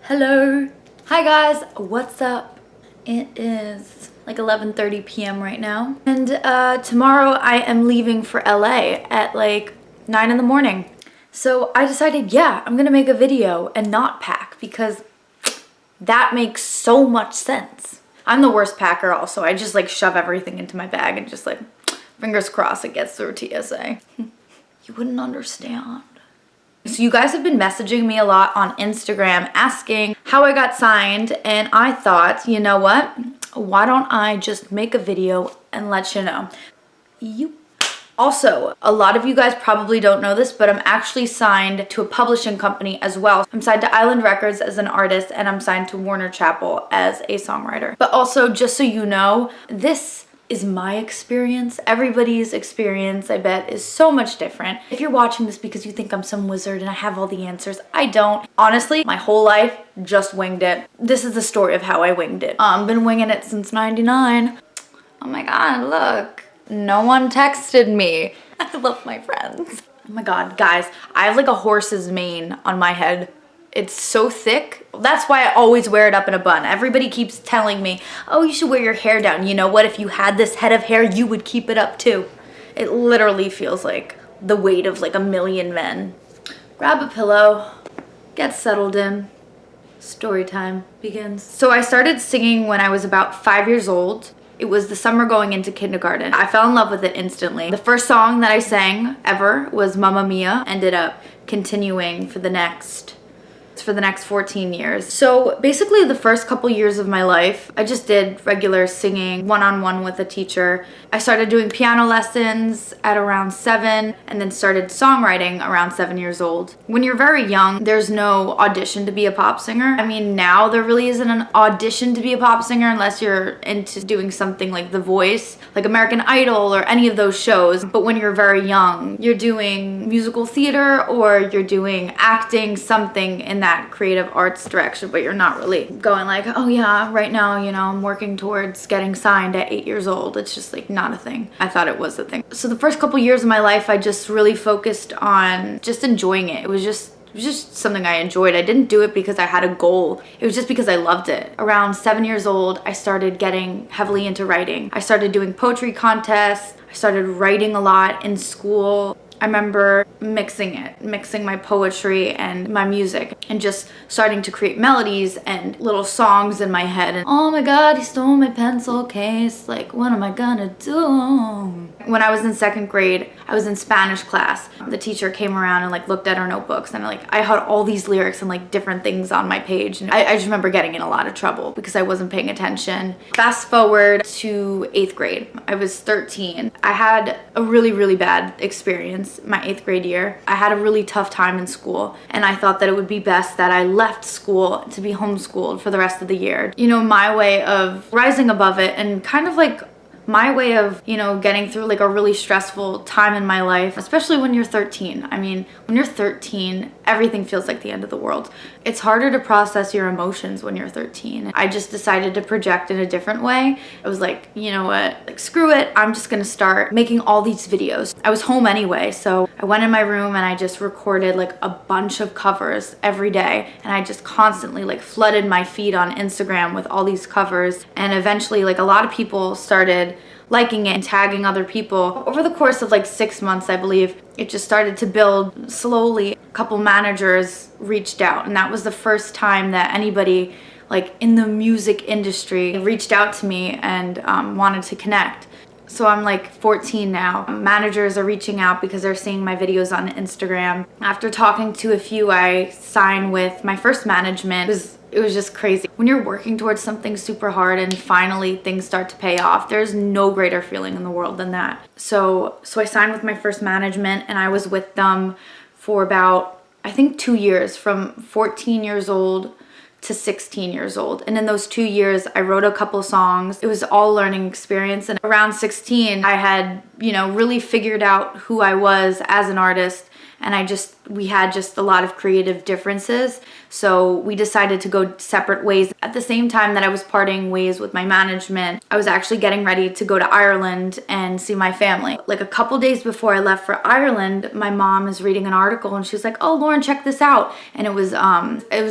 Hello. Hi guys, what's up? It is like 11:30 p.m. right now. And tomorrow I am leaving for LA at like 9 in the morning. So I decided, yeah, I'm gonna make a video and not pack because that makes so much sense. I'm the worst packer also. I just like shove everything into my bag and just like, fingers crossed it gets through TSA. You wouldn't understand. So you guys have been messaging me a lot on Instagram asking how I got signed, and I thought, you know what? Why don't I just make a video and let you know? Also, a lot of you guys probably don't know this, but I'm actually signed to a publishing company as well. I'm signed to Island Records as an artist, and I'm signed to Warner Chappell as a songwriter. But also, just so you know, this is my experience. Everybody's experience, I bet, is so much different. If you're watching this because you think I'm some wizard and I have all the answers, I don't. Honestly, my whole life, just winged it. This is the story of how I winged it. Been winging it since 99. Oh my God, look. No one texted me. I love my friends. Oh my God, guys, I have like a horse's mane on my head. It's so thick. That's why I always wear it up in a bun. Everybody keeps telling me, oh, you should wear your hair down. You know what? If you had this head of hair, you would keep it up too. It literally feels like the weight of like a million men. Grab a pillow, get settled in. Story time begins. So I started singing when I was about 5 years old. It was the summer going into kindergarten. I fell in love with it instantly. The first song that I sang ever was Mamma Mia. Ended up continuing for the next 14 years. So basically the first couple years of my life, I just did regular singing one-on-one with a teacher. I started doing piano lessons at around 7 and then started songwriting around 7 years old. When you're very young, there's no audition to be a pop singer. I mean, now there really isn't an audition to be a pop singer unless you're into doing something like The Voice, like American Idol or any of those shows. But when you're very young, you're doing musical theater or you're doing acting, something in that creative arts direction, but you're not really going like, oh yeah, right now, you know, I'm working towards getting signed at 8 years old. It's just like not a thing. I thought it was a thing. So the first couple years of my life, I just really focused on just enjoying it. It was just something I enjoyed. I didn't do it because I had a goal. It was just because I loved it. Around 7 years old, I started getting heavily into writing. I started doing poetry contests. I started writing a lot in school. I remember mixing my poetry and my music and just starting to create melodies and little songs in my head. And oh my God, he stole my pencil case. Like, what am I gonna do? When I was in 2nd grade, I was in Spanish class. The teacher came around and like looked at our notebooks and like I had all these lyrics and like different things on my page. And I just remember getting in a lot of trouble because I wasn't paying attention. Fast forward to 8th grade. I was 13. I had a really, really bad experience my 8th grade year. I had a really tough time in school and I thought that it would be best that I left school to be homeschooled for the rest of the year. You know, my way of rising above it and kind of like my way of, you know, getting through like a really stressful time in my life, especially when you're 13. I mean, when you're 13, everything feels like the end of the world. It's harder to process your emotions when you're 13. I just decided to project in a different way. I was like, you know what, like screw it. I'm just gonna start making all these videos. I was home anyway, so I went in my room and I just recorded like a bunch of covers every day. And I just constantly like flooded my feed on Instagram with all these covers. And eventually like a lot of people started liking it and tagging other people. Over the course of like 6 months, I believe, it just started to build slowly. A couple managers reached out, and that was the first time that anybody like in the music industry reached out to me and wanted to connect. So I'm like 14 now. Managers are reaching out because they're seeing my videos on Instagram. After talking to a few, I signed with my first management. It was just crazy. When you're working towards something super hard and finally things start to pay off, there's no greater feeling in the world than that. So I signed with my first management and I was with them for about, I think 2 years, from 14 years old to 16 years old. And in those 2 years, I wrote a couple songs. It was all learning experience. And around 16, I had, you know, really figured out who I was as an artist and we had just a lot of creative differences. So we decided to go separate ways. At the same time that I was parting ways with my management, I was actually getting ready to go to Ireland and see my family. Like a couple days before I left for Ireland, my mom is reading an article and she's like, "Oh, Lauren, check this out." And it was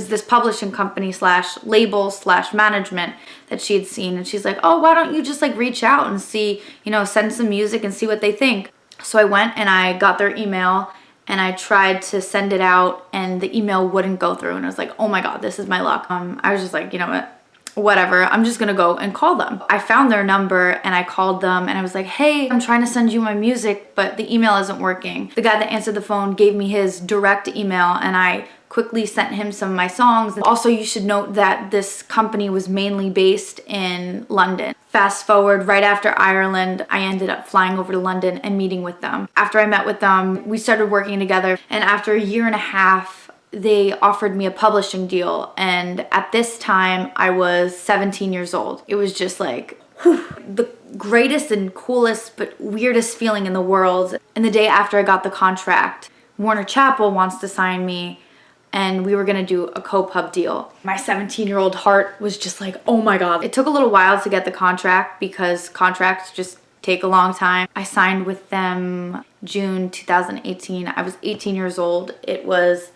this publishing company slash label slash management that she had seen. And she's like, "Oh, why don't you just like reach out and see, you know, send some music and see what they think." So I went and I got their email and I tried to send it out and the email wouldn't go through. And I was like, oh my God, this is my luck. I was just like, you know what? Whatever, I'm just gonna go and call them. I found their number and I called them and I was like, "Hey, I'm trying to send you my music, but the email isn't working." The guy that answered the phone gave me his direct email and I quickly sent him some of my songs. Also, you should note that this company was mainly based in London. Fast forward, right after Ireland, I ended up flying over to London and meeting with them. After I met with them, we started working together, and after a year and a half, they offered me a publishing deal. And at this time, I was 17 years old. It was just like, whew, the greatest and coolest but weirdest feeling in the world. And the day after I got the contract, Warner Chappell wants to sign me and we were gonna do a co-pub deal. My 17-year-old heart was just like, oh my God. It took a little while to get the contract because contracts just take a long time. I signed with them June 2018. I was 18 years old. It was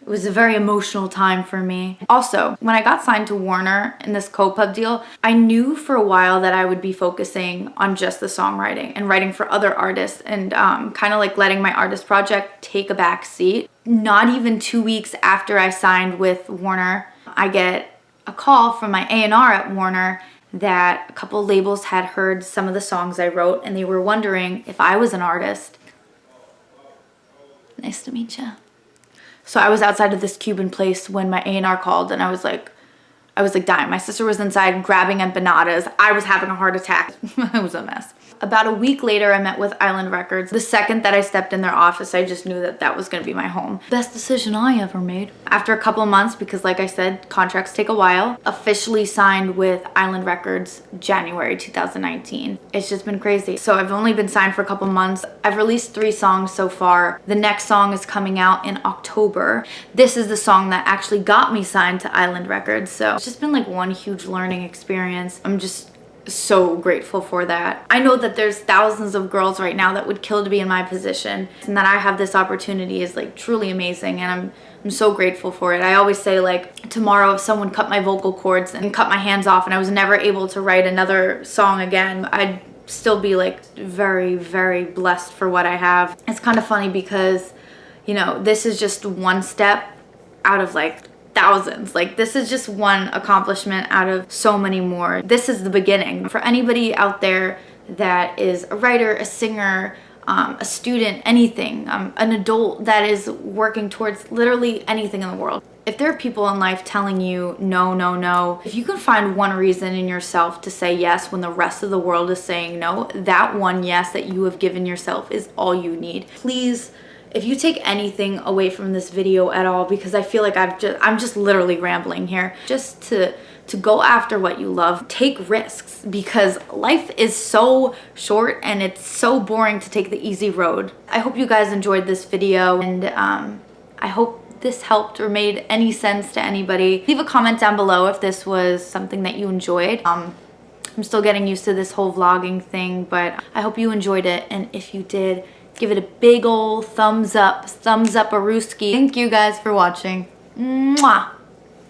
a very emotional time for me. Also, when I got signed to Warner in this co-pub deal, I knew for a while that I would be focusing on just the songwriting and writing for other artists and kind of like letting my artist project take a back seat. Not even 2 weeks after I signed with Warner, I get a call from my A&R at Warner that a couple labels had heard some of the songs I wrote and they were wondering if I was an artist. Nice to meet you. So I was outside of this Cuban place when my A&R called and I was like dying. My sister was inside grabbing empanadas. I was having a heart attack. It was a mess. About a week later, I met with Island Records. The second that I stepped in their office, I just knew that that was gonna be my home. Best decision I ever made. After a couple of months, because like I said, contracts take a while, officially signed with Island Records January 2019. It's just been crazy. So I've only been signed for a couple months. I've released 3 songs so far. The next song is coming out in October. This is the song that actually got me signed to Island Records. So it's just been like one huge learning experience. I'm just so grateful for that. I know that there's thousands of girls right now that would kill to be in my position, and that I have this opportunity is like truly amazing, and I'm so grateful for it. I always say like tomorrow if someone cut my vocal cords and cut my hands off and I was never able to write another song again, I'd still be like very, very blessed for what I have. It's kind of funny because, you know, this is just one step out of like thousands. Like this is just one accomplishment out of so many more. This is the beginning. For anybody out there that is a writer, a singer, a student, anything, an adult that is working towards literally anything in the world. If there are people in life telling you no, no, no, if you can find one reason in yourself to say yes when the rest of the world is saying no, that one yes that you have given yourself is all you need. Please, if you take anything away from this video at all, because I feel like I'm just literally rambling here, just to go after what you love, take risks, because life is so short and it's so boring to take the easy road. I hope you guys enjoyed this video, and I hope this helped or made any sense to anybody. Leave a comment down below if this was something that you enjoyed. I'm still getting used to this whole vlogging thing, but I hope you enjoyed it, and if you did, give it a big ol' thumbs up a rooski. Thank you guys for watching. Mwah!